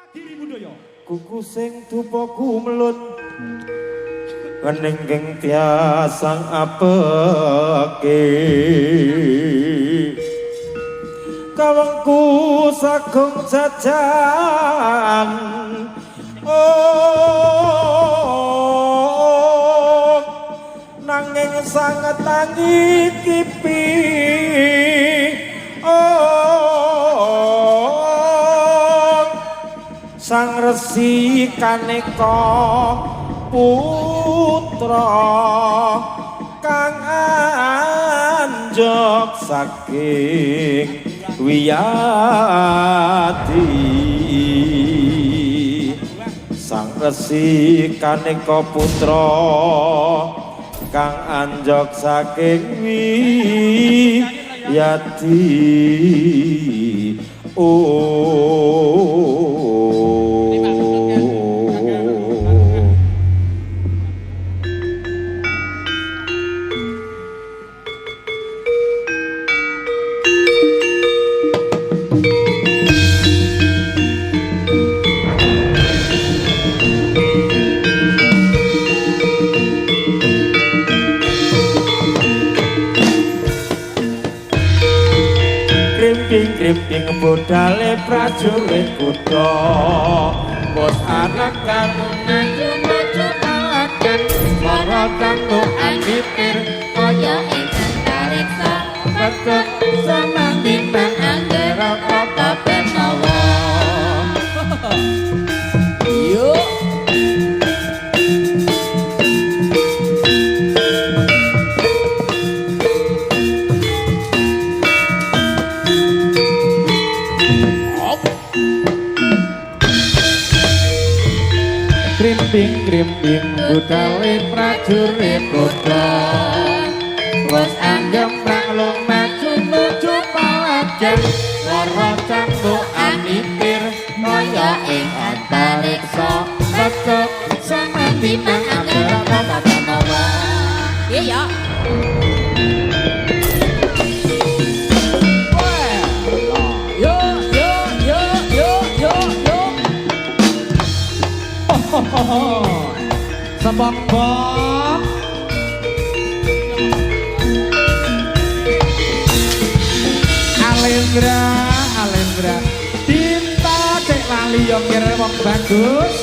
Giri Budaya. Kuku sing tupoku melun ngeningking tiasang apeke kawengku sagung jajan oh nanging sanget tangi kipi oh sang resi kaneka putra kang anjok saking wiyadi sang resi kaneka putra kang anjok saking wiyadi oh krimping budale prajurit kutha bos anak kang maju-maju palakan para kanggo anipir kaya ing antariksa betek samandingan anggere apa penawa yuk krimping budale prajurit kutha wis anggem pralung maju nuju palagan para canggo anipir kaya ing antariksa betek samandingan anggere apa penawa iya sebab Alendra Dinta cek lali yang kira wong bagus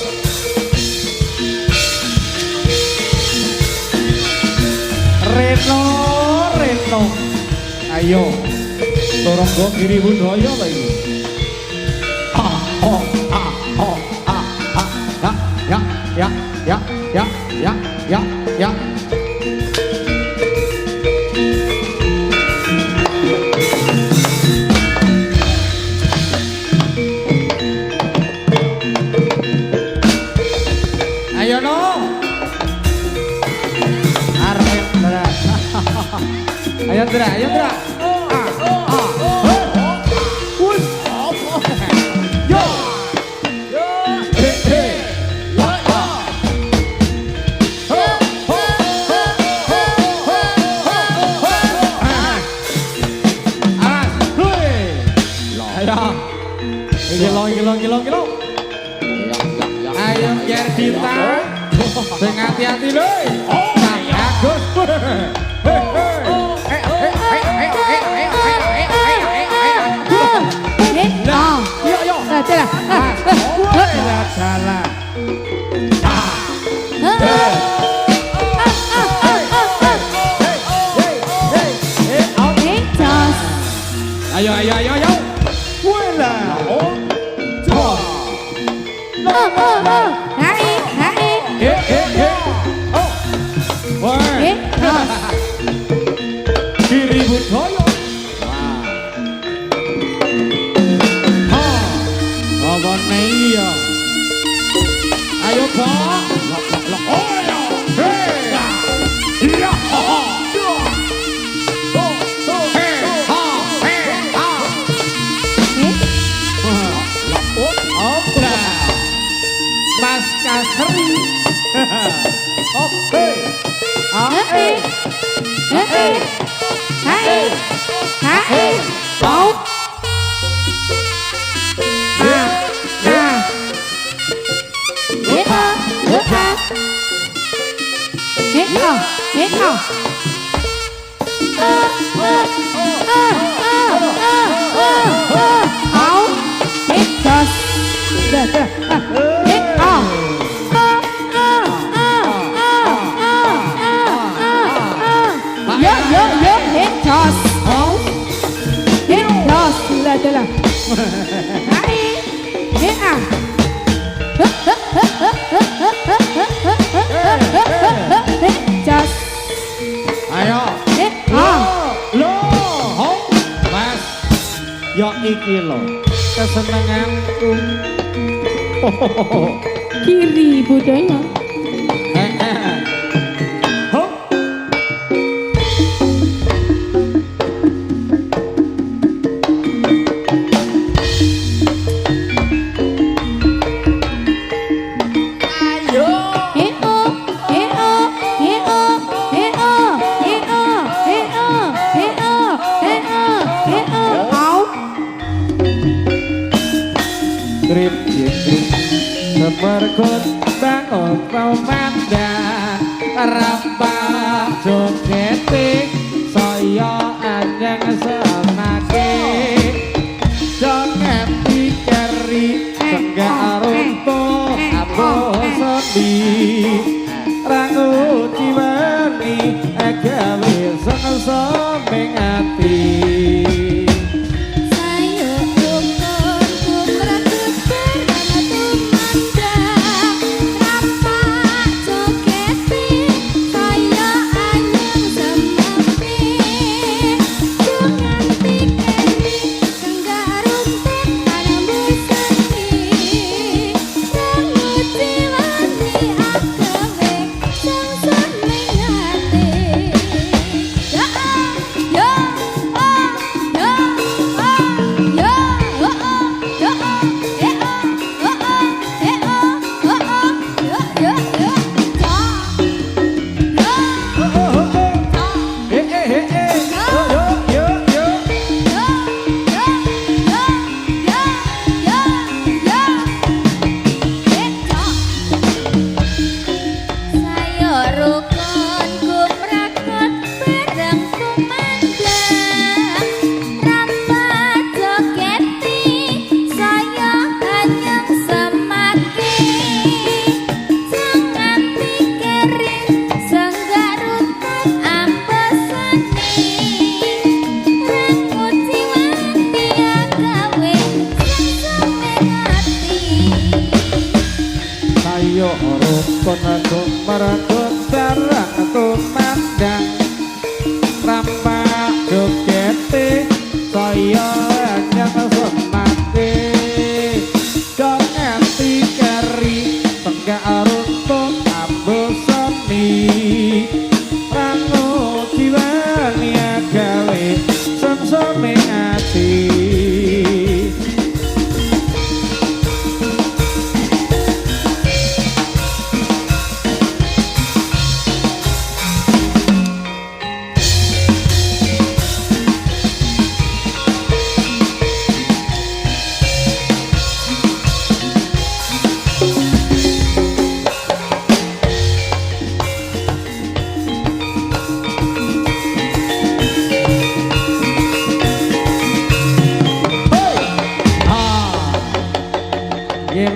Reno ayo Toronggo Giri Budaya lagi ya ayo no Arendra ayo Dra Gilo. Ayo biar Dinta. Sing hati-hati lho. Bagus. Yuk. Jalan. Ayo. Wala. Giri Budaya. Apa nih ya? Ayo Pak. Oh ya. Mas Kasri. Oke. Ayo. Mas. Yo iki lho kesenenganku. Kiri budaya. Seperkut bangun pemandan Rampah jogetik Saya anjang semake Jangan pikiri Enggak runtuh Abu sepi Rangu jiwani Agawi sengesomeng hati Rukun aku merekut barang aku mandang Rampak jogeti saya hanya semati Dong ngerti keri tenggak runtuh ambu seni Rangu jiwani agawe semsome hati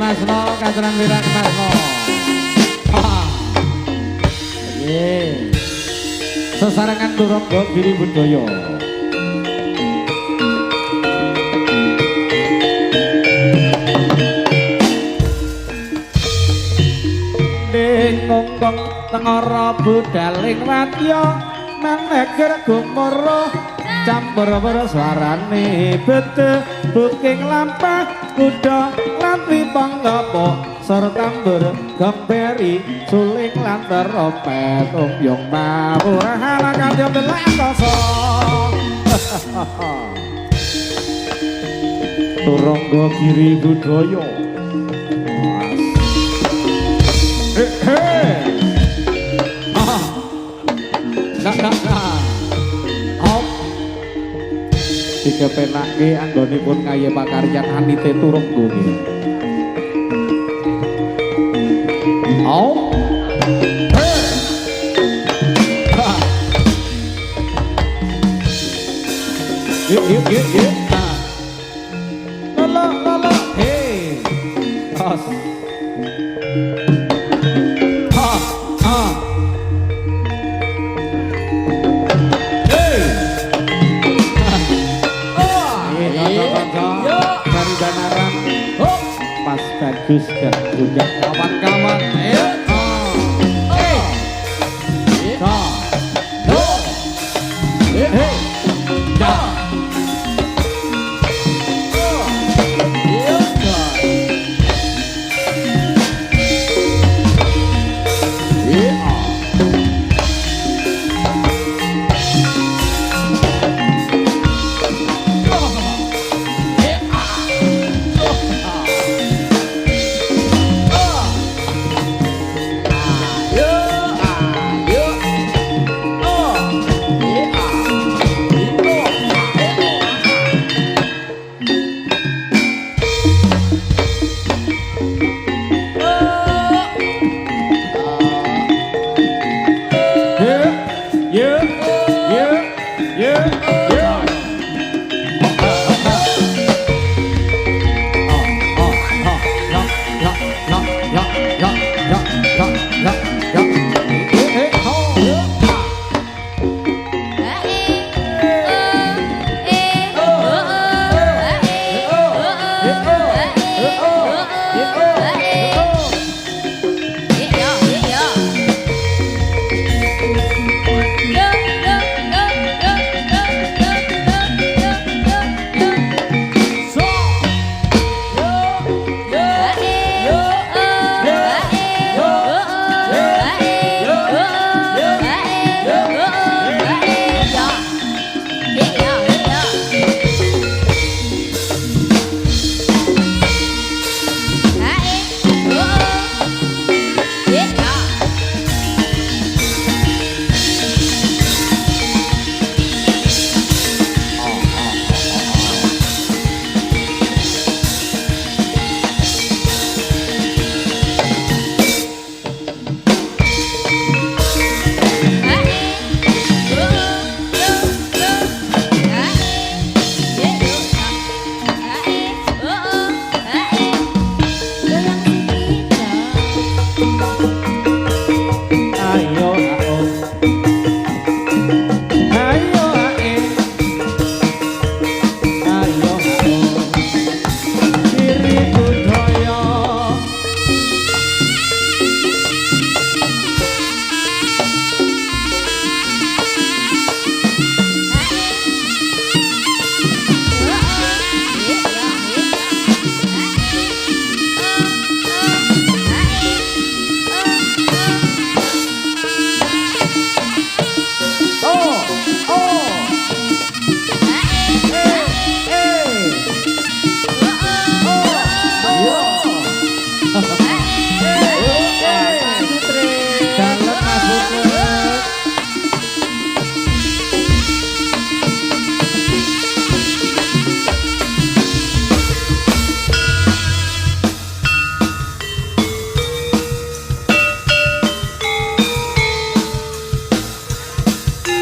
Mas No, katuran wiran Mas No. Sesarengan durung go Giri Budaya. Ngongkong tengara budaling wadya meneger gumara campur suarane bete buking lampah kuda lan panggapo sarta tambur gemberi suling lan teropet umyung mawurah halakan yo delak koso Turangga Giri Budaya dikepenake anggonipun ngaye pakaryan Anite Turangga nggih. Yuk. Nah. Lolo. Hey. Tos. Hey. Dari Banaran. Pas bagus dan juga kawan-kawan. Ayo.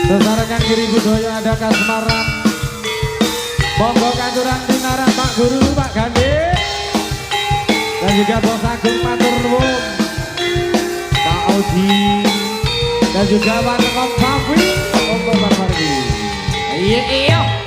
Sesarengan Giri Budaya ada Khas Semarang. Monggo kancuran Dinara Pak Guru Pak Gandhi. Dan juga Bos Agung matur nuwun. Pak Odi. Dan juga Pak Kom Safi. Monggo Pak Fardi. Iya. Yeah.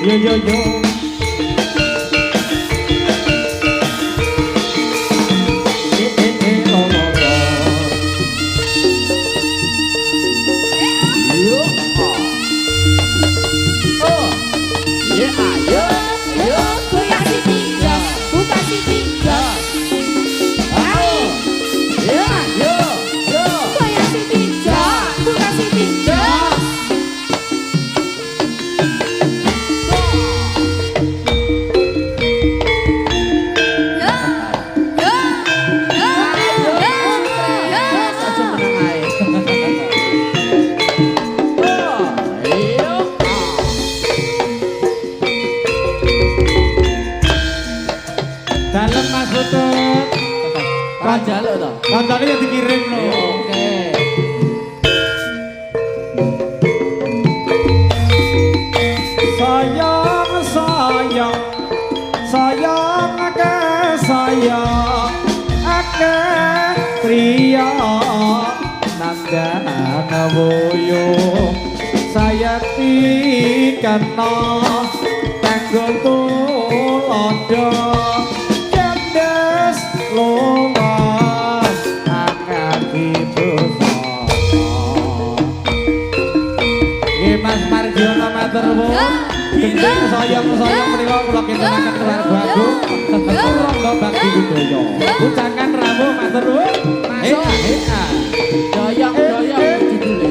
Yo yo yo. Lo lo lo. Yo. Oh. Yeah, yo. Yo goyang siti, yo buka siti, yo Ayo. Ya, yo. Yo. goyang siti, yo buka siti, yo Dalem Mas Putut. Jaluk to. Kancane yang dikirim lho. Oke. Sayang sayang sayang akeh priya nandana woyo sayati kana kanggo tulodo kendes lumas angati Mas Margiono matur nuwun. Gendeng sayang-sayang menika kula kintenaken keluarga Agung. Ronggo Bakti Budaya. Ucakan rawuh matur nuwun. Hea. Doyong judule.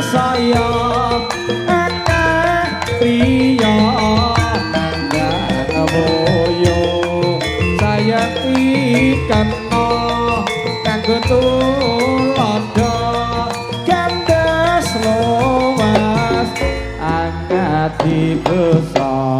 Sayang akeh priya nandana boyo sayang ikan kanggo tulodo gandes lomas angkati busana.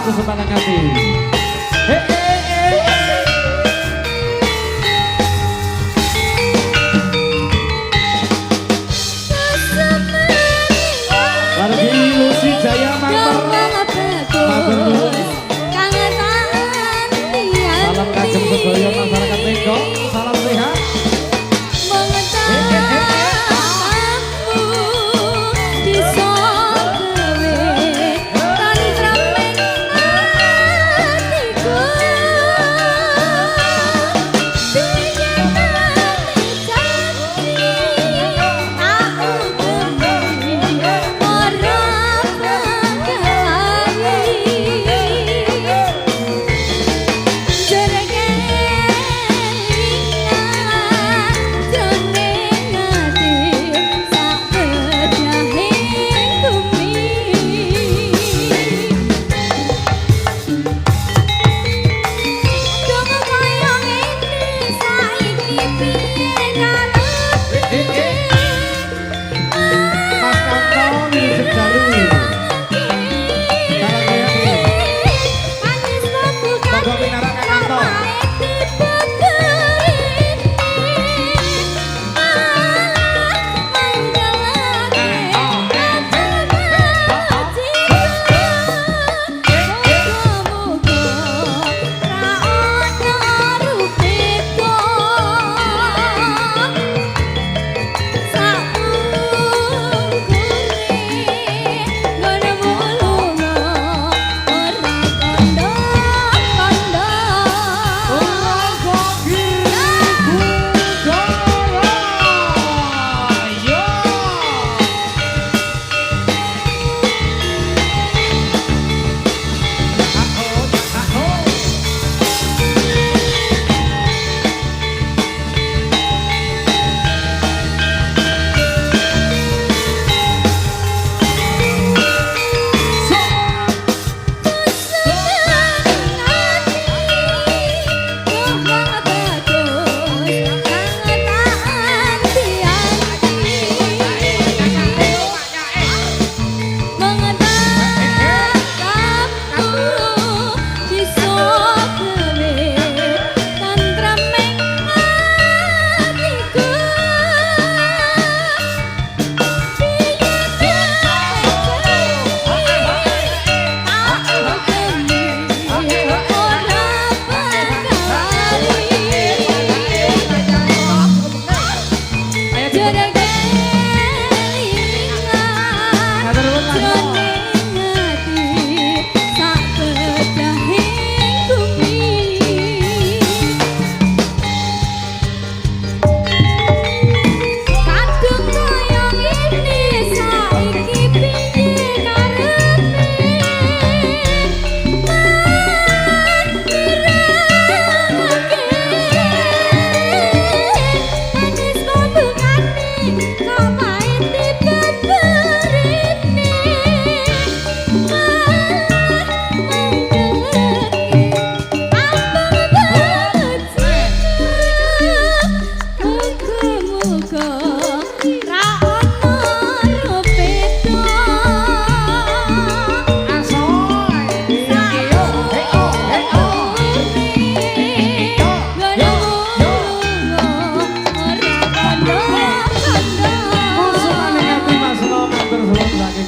Kesempatan hati. Wargi Lucy Jaya salam kagem sedaya masyarakat Teko. Salam sehat.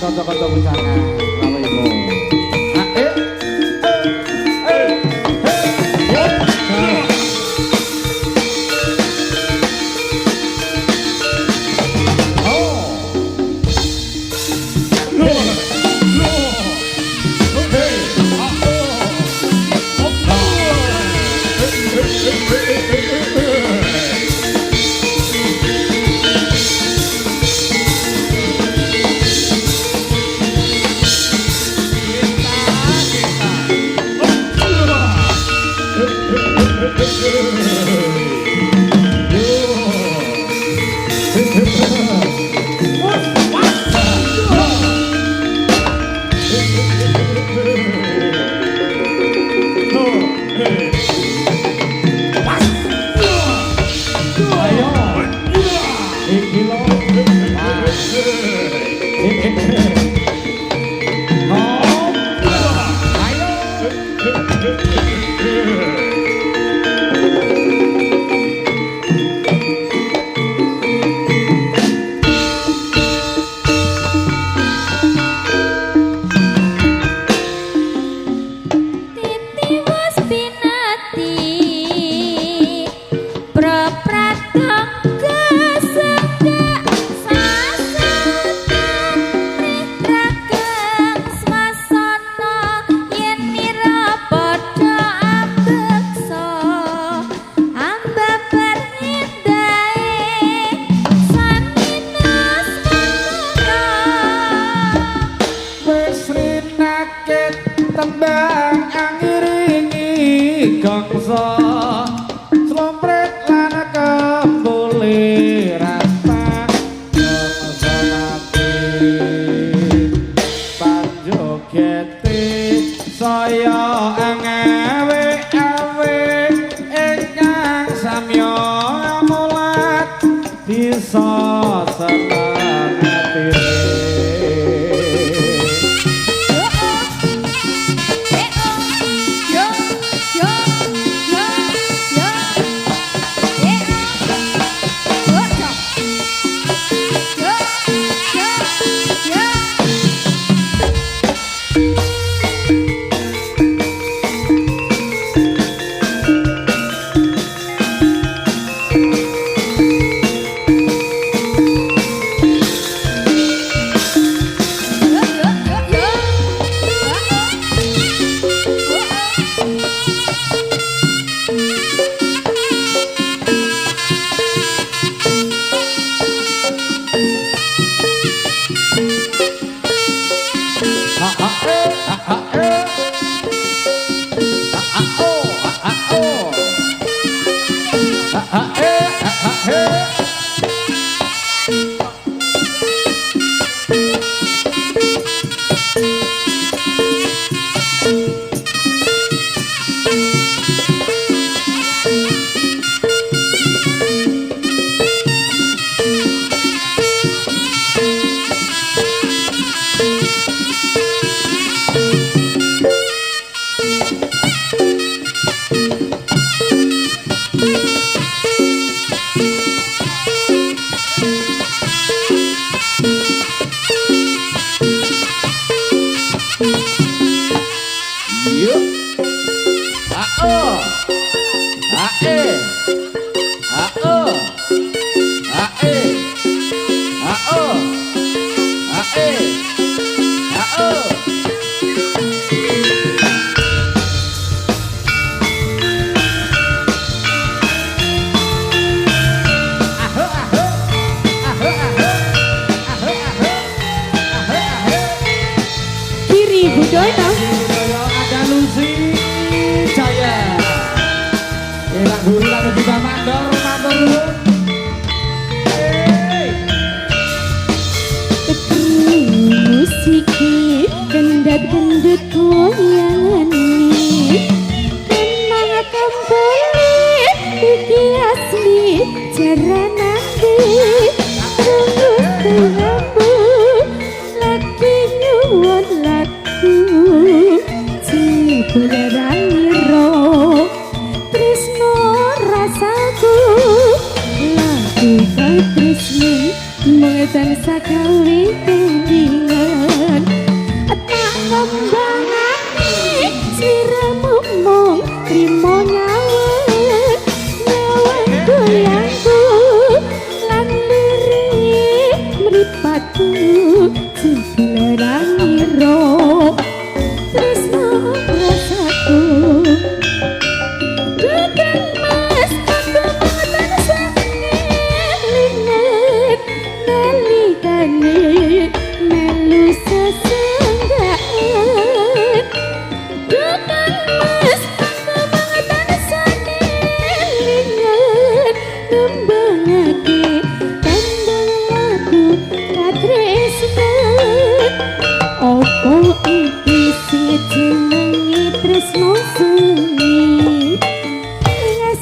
kanca-kanca pusaka. Bapak Ibu. Tembang angiringi gongso slompret lan kembuli rasa gongso mati panjogeti saya ngawe-awe ingkang samya mulat bisa seneng atine. Gendut goyangan ini tenang kembali iki asli jarananku tunggu rambu lagi nyuwun laku cibulerani ro tresno rasaku lagu kau tresno mengetan sakawi tendingan Tembangane sliramu mung trimo nyawet nyawet goyangku lan lirik mripatku jeblerangiro tresno rasaku Dudan mas aku mangan sangelinget nalikane melu sesenggaan Dudan mas aku mangan sangelinget nembangake tembang lagu katresnan Opo iki sing jenenge tresno sunyi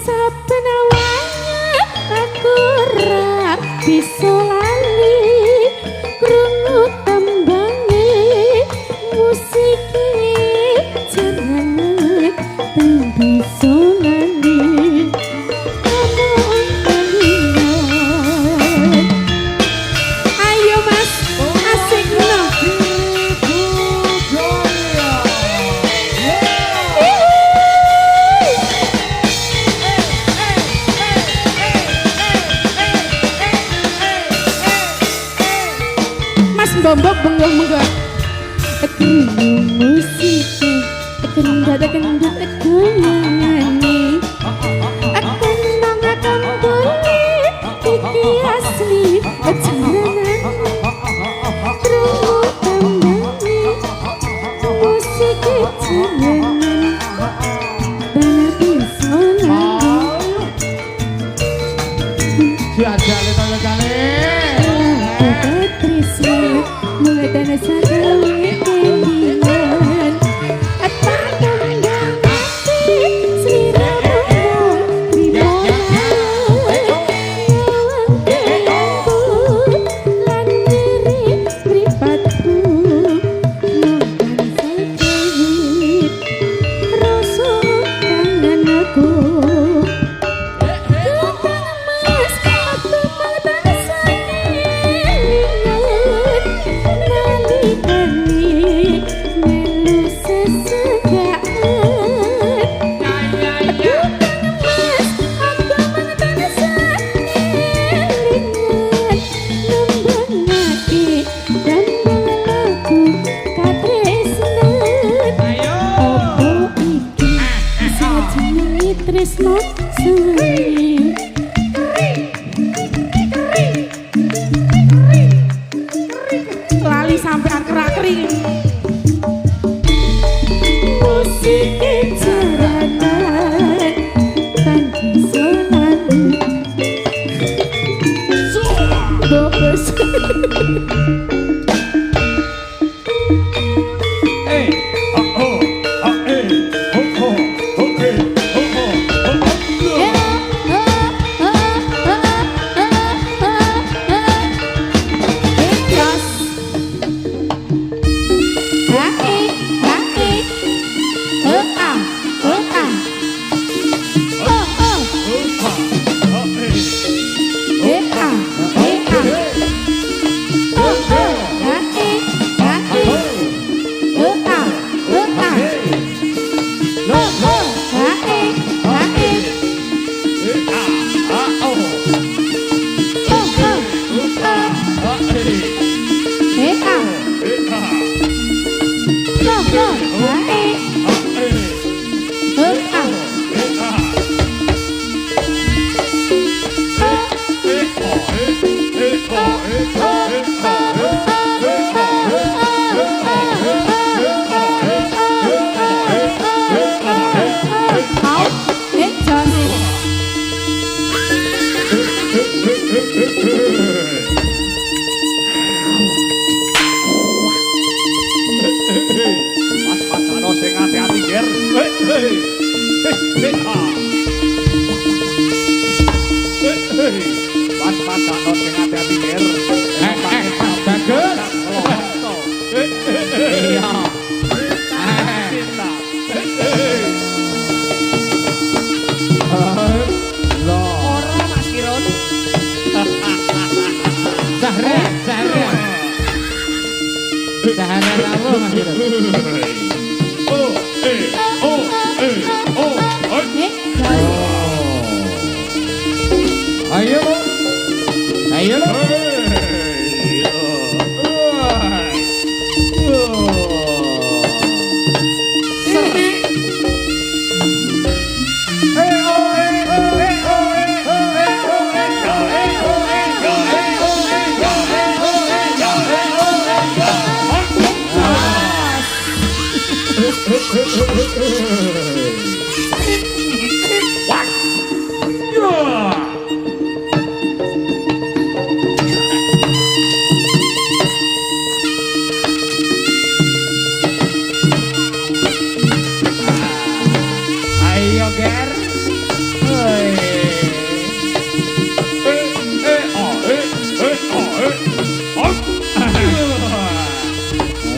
saben awake aku ora bisa lali krungu tembange musike jenenge bisa lali ayo mas asik no Mas Bombok benggah-benggah Krungu musike kendhat-kendhat goyangane Kenang kembali iki asli jaranan Krungu tembange musike jaranan bana bisa lali Diajak kali Trisno mulai dana sagawe kelingan apa kandang hati sliramu trimo nyawang kayangku lan lirik mripatku nonton sakit rasa kangenku Tresno suwi lali sampai akhir-akhir musik jaranan tanpa solalu bobos Ada tamu Mas Irun. Ayo lo. Ayo lo. Ayo ger.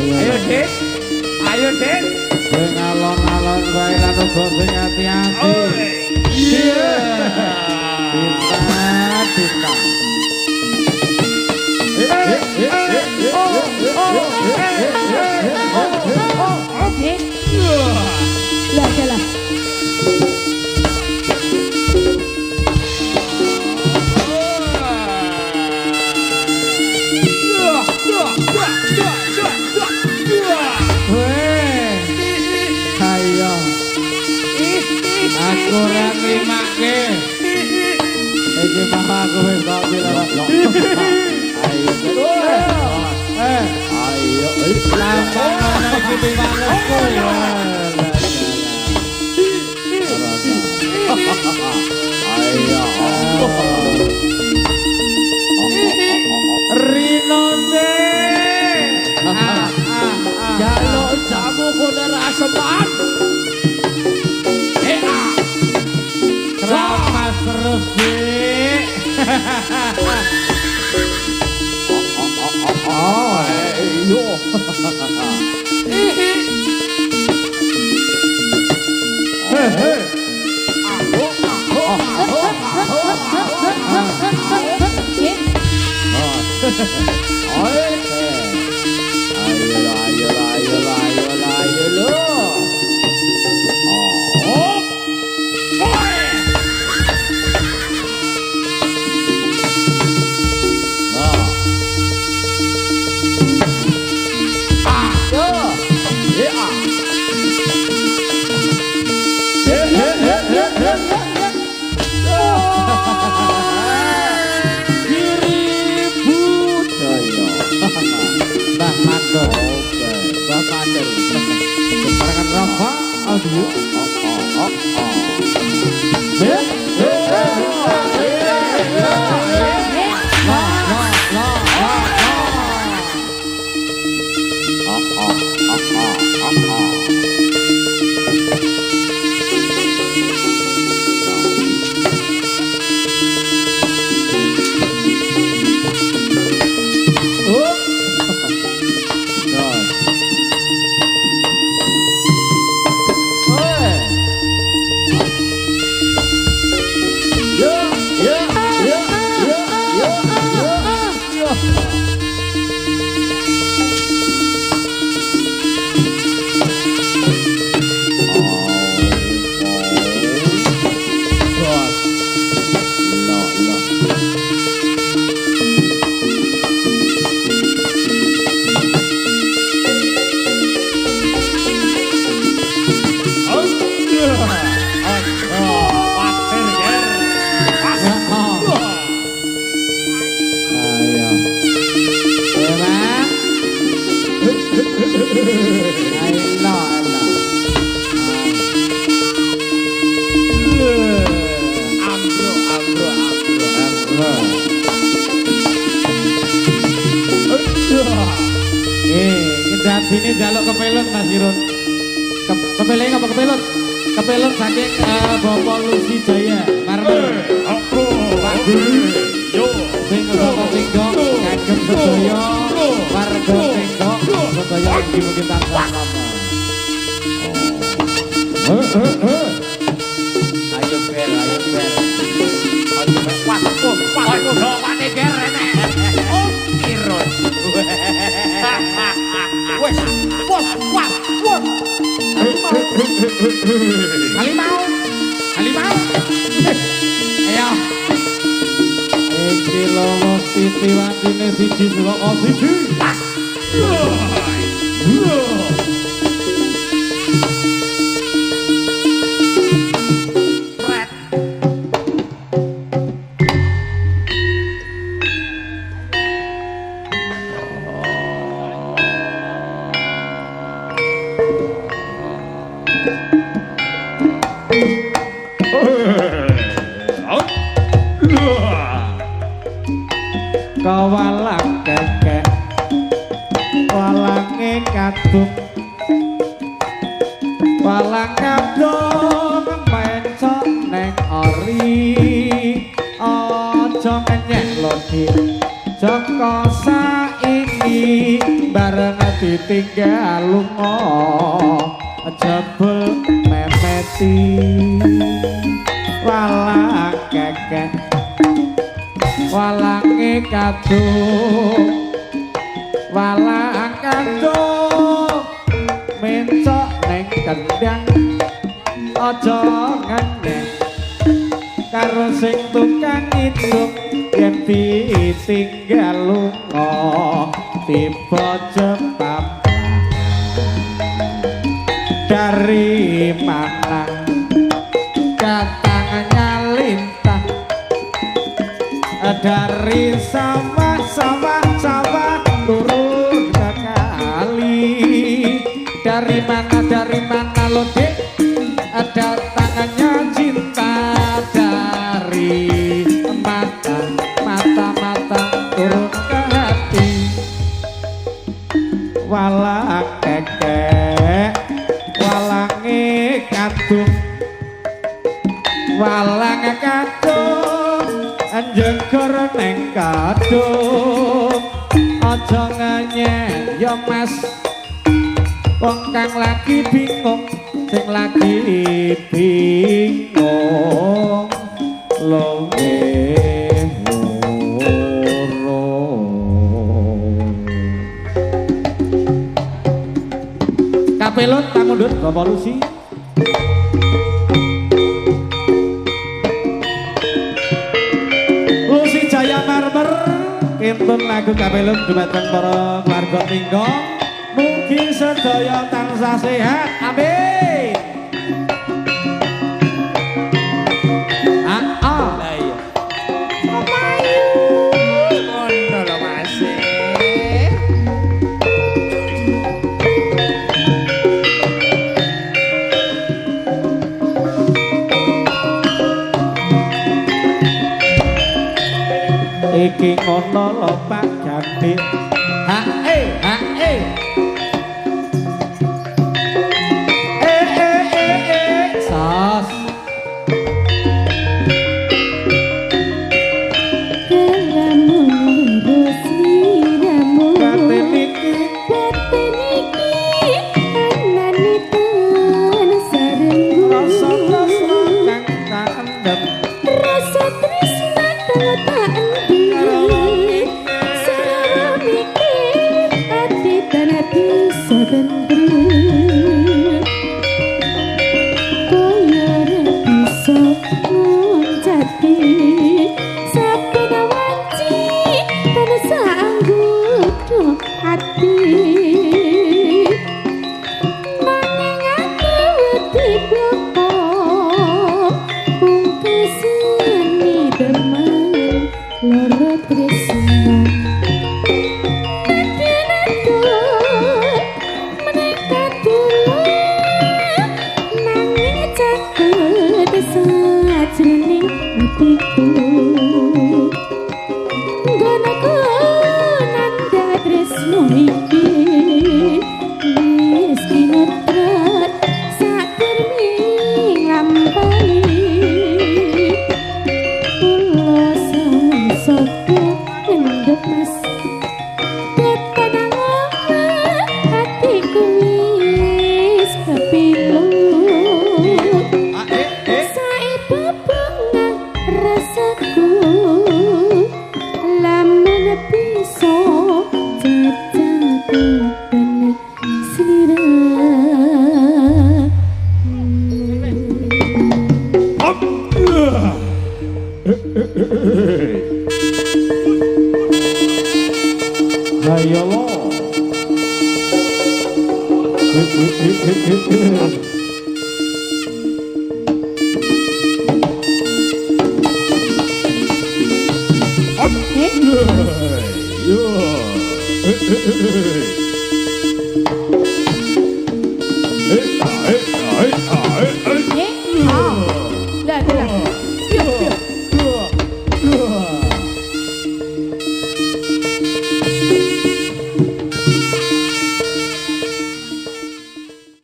Ayo Dik. Ayo Dik. Sing alon-alon wae lan uga sing ati-ati. Iya. Cinta. Lah jalan. Ayo. Aku ora nglimake. Iki mah aku wis tak bilang. Ayo. Ayo. Lambang ana iki piwalesku ya. Ayo. Rino ce. Jaluk jamu kudu rasepan. Keramas terus sih. Oh, Yo. Mbah Mandor. Mbah Mandor. Separangan Rafa Audio. Ini jaluk kepelon Mas Irun. Kepelon apa kepelon? Kepelon saking Bapak Lusi Jaya. Marmer. Pak Guru. Yo. Sing sapa Tinggok, kagem sedaya warga Tinggok, sedaya mugi-mugi tansah lama. Ayo bel, ayo bel. Ayo bel. Waduh, doane ger enek. Oh, Irun. Wes wanti-wantine siji celaka siji. Kawalang kekek walange kadung walang kadung mencok neng ori aja ngenyek lodi joko saiki bareng ditinggal lunga jebul memeti walang kekek walange kadung walang kadung mencok neng kendang aja ngenyek karo sing tukang hitung yen ditinggal lunga tiba jepam dari mana katanya lintang dari sawah turun ke kali dari mana lo dek ada tangannya cinta dari mata turun ke hati walang kekek walange kadung walang kadung anjegor neng kadung aja ngenyek ya mas wong kang lagi bingung sing lagi bingung luwe kapelon pamundhut Bapak Lusi Jaya Marmer kintun lagu kapelun dumateng para warga Tinggong mugi sedaya tansah sehat amin Lah iya. Ngono lho Mas. iki ngono lho Pak Gandhi sos Rasa tresna tak endem sarami Eh? Yo.